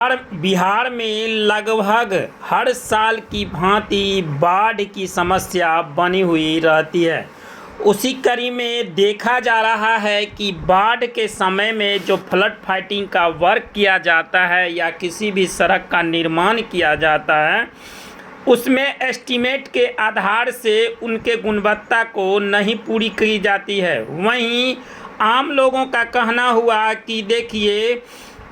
बिहार में लगभग हर साल की भांति बाढ़ की समस्या बनी हुई रहती है। उसी कड़ी में देखा जा रहा है कि बाढ़ के समय में जो फ्लड फाइटिंग का वर्क किया जाता है या किसी भी सड़क का निर्माण किया जाता है, उसमें एस्टीमेट के आधार से उनके गुणवत्ता को नहीं पूरी की जाती है। वहीं आम लोगों का कहना हुआ कि देखिए,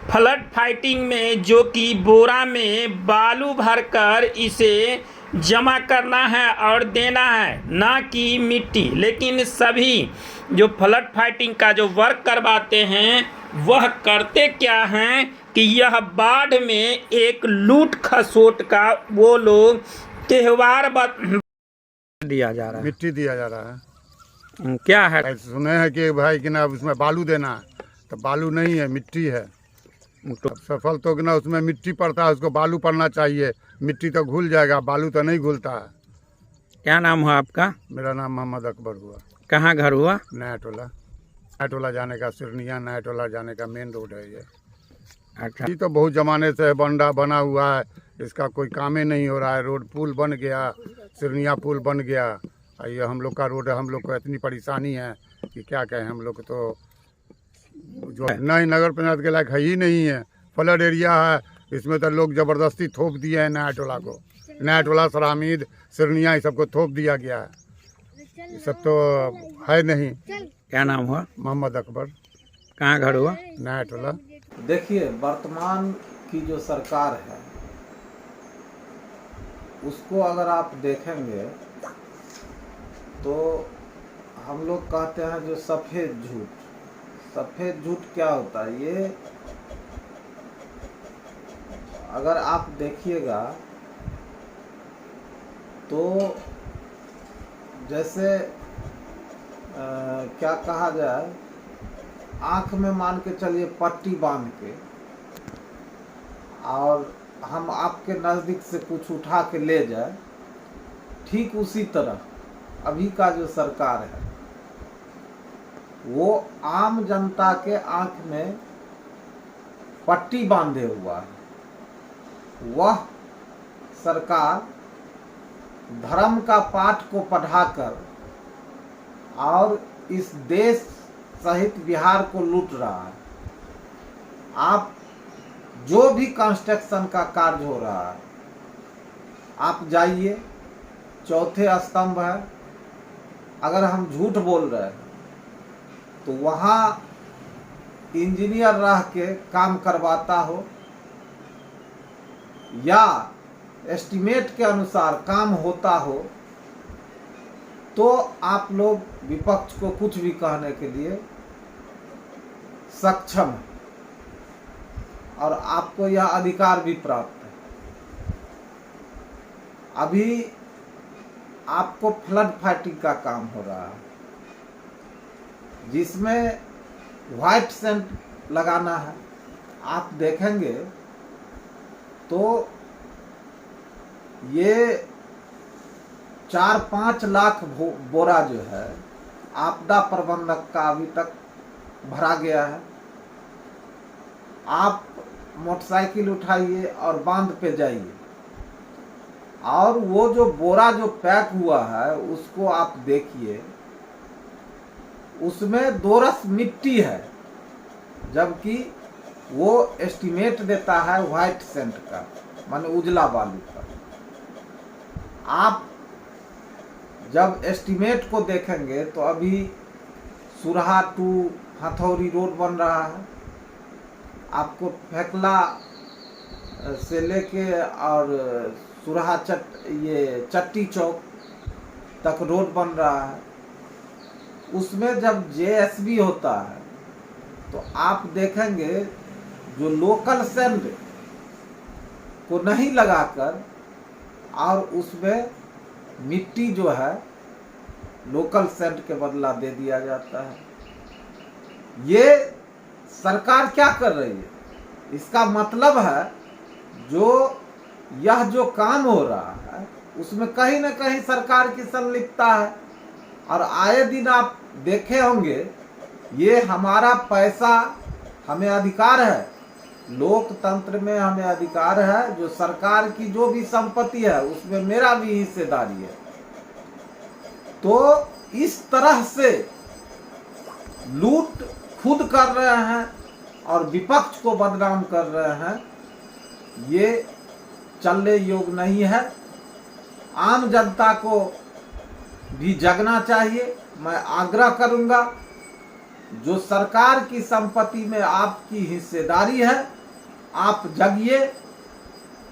फ्लड फाइटिंग में जो कि बोरा में बालू भरकर इसे जमा करना है और देना है, ना कि मिट्टी। लेकिन सभी जो फ्लड फाइटिंग का जो वर्क करवाते हैं वह करते क्या हैं कि यह बाढ़ में एक लूट खसोट का वो लोग त्योहार दिया जा रहा है, मिट्टी दिया जा रहा है। क्या है? सुने हैं कि भाई कि ना उसमें बालू देना है, तो बालू नहीं है, मिट्टी है। तो सफल तो कि ना उसमें मिट्टी पड़ता है, उसको बालू पड़ना चाहिए। मिट्टी तो घुल जाएगा, बालू तो नहीं घुलता है। क्या नाम हुआ आपका? मेरा नाम मोहम्मद अकबर हुआ। कहाँ घर हुआ? नया टोला। नया टोला जाने का, सिरनिया नया टोला जाने का मेन रोड है ये। अच्छा, ये तो बहुत जमाने से बना हुआ है, इसका कोई काम ही नहीं हो रहा है। रोड पुल बन गया, सिरनिया पुल बन गया, ये हम लोग का रोड है। हम लोग को इतनी परेशानी है कि क्या कहें। हम लोग तो जो नहीं नगर पंचायत के लायक है ही नहीं है। फ्लड एरिया है, इसमें तो लोग ज़बरदस्ती थोप दिए हैं नया टोला को। नया टोला, सरामीद, सिरनिया, ये सबको थोप दिया गया है। ये सब तो है नहीं। क्या नाम हुआ? मोहम्मद अकबर। कहाँ घर हुआ? नया टोला। देखिए, वर्तमान की जो सरकार है उसको अगर आप देखेंगे तो हम लोग कहते हैं जो सफ़ेद झूठ। सफ़ेद झूठ क्या होता है? ये अगर आप देखिएगा तो जैसे क्या कहा जाए, आँख में मान के चलिए पट्टी बांध के और हम आपके नज़दीक से कुछ उठा के ले जाए, ठीक उसी तरह अभी का जो सरकार है वो आम जनता के आँख में पट्टी बांधे हुआ है। वह सरकार धर्म का पाठ को पढ़ाकर और इस देश सहित बिहार को लूट रहा है। आप जो भी कंस्ट्रक्शन का कार्य हो रहा है, आप जाइए, चौथे स्तंभ है, अगर हम झूठ बोल रहे हैं तो वहाँ इंजीनियर रह के काम करवाता हो या एस्टीमेट के अनुसार काम होता हो, तो आप लोग विपक्ष को कुछ भी कहने के लिए सक्षम है और आपको यह अधिकार भी प्राप्त है। अभी आपको फ्लड फाइटिंग का काम हो रहा है जिसमें व्हाइट सेंट लगाना है। आप देखेंगे तो ये 4-5 लाख बोरा जो है आपदा प्रबंधक का अभी तक भरा गया है। आप मोटरसाइकिल उठाइए और बांध पे जाइए और वो जो बोरा जो पैक हुआ है उसको आप देखिए, उसमें 2 रस मिट्टी है, जबकि वो एस्टीमेट देता है व्हाइट सेंट का, माने उजला बालू का। आप जब एस्टीमेट को देखेंगे तो अभी सुरहा टू हथौड़ी रोड बन रहा है, आपको फेकला से लेके और सुरहा चट्टी चौक तक रोड बन रहा है। उसमें जब जेएसबी होता है तो आप देखेंगे जो लोकल सेंट को नहीं लगाकर और उसमें मिट्टी जो है लोकल सेंट के बदला दे दिया जाता है। ये सरकार क्या कर रही है? इसका मतलब है यह जो काम हो रहा है उसमें कहीं ना कहीं सरकार की संलिप्तता है। और आए दिन आप देखे होंगे, ये हमारा पैसा, हमें अधिकार है लोकतंत्र में हमें अधिकार है, जो सरकार की जो भी संपत्ति है उसमें मेरा भी हिस्सेदारी है। तो इस तरह से लूट खुद कर रहे हैं और विपक्ष को बदनाम कर रहे हैं, ये चलने योग्य नहीं है। आम जनता को भी जगना चाहिए। मैं आग्रह करूंगा, जो सरकार की संपत्ति में आपकी हिस्सेदारी है, आप जगिए।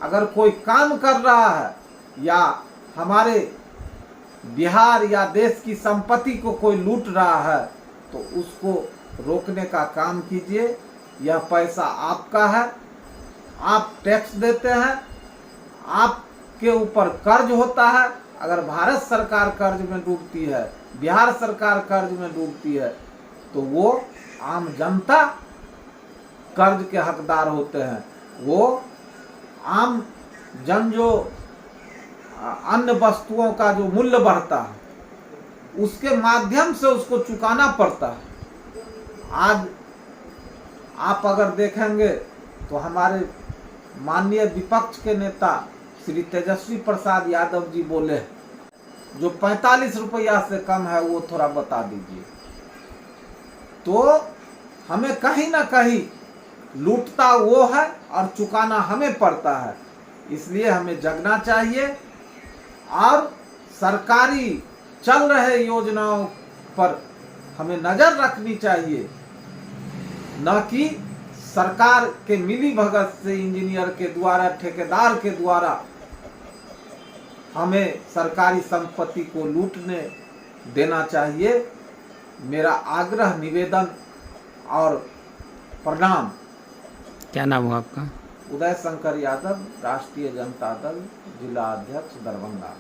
अगर कोई काम कर रहा है या हमारे बिहार या देश की संपत्ति को कोई लूट रहा है तो उसको रोकने का काम कीजिए। यह पैसा आपका है, आप टैक्स देते हैं, आपके ऊपर कर्ज होता है। अगर भारत सरकार कर्ज में डूबती है, बिहार सरकार कर्ज में डूबती है, तो वो आम जनता कर्ज के हकदार होते हैं। वो आम जन जो अन्य वस्तुओं का जो मूल्य बढ़ता है उसके माध्यम से उसको चुकाना पड़ता है। आज आप अगर देखेंगे तो हमारे माननीय विपक्ष के नेता श्री तेजस्वी प्रसाद यादव जी बोले, जो 45 रुपया से कम है वो थोड़ा बता दीजिए। तो हमें कहीं ना कहीं लूटता वो है और चुकाना हमें पड़ता है। इसलिए हमें जगना चाहिए और सरकारी चल रहे योजनाओं पर हमें नजर रखनी चाहिए, न कि सरकार के मिली भगत से इंजीनियर के द्वारा, ठेकेदार के द्वारा हमें सरकारी संपत्ति को लूटने देना चाहिए। मेरा आग्रह, निवेदन और प्रणाम। क्या नाम हुआ आपका? उदय शंकर यादव, राष्ट्रीय जनता दल, जिला अध्यक्ष, दरभंगा।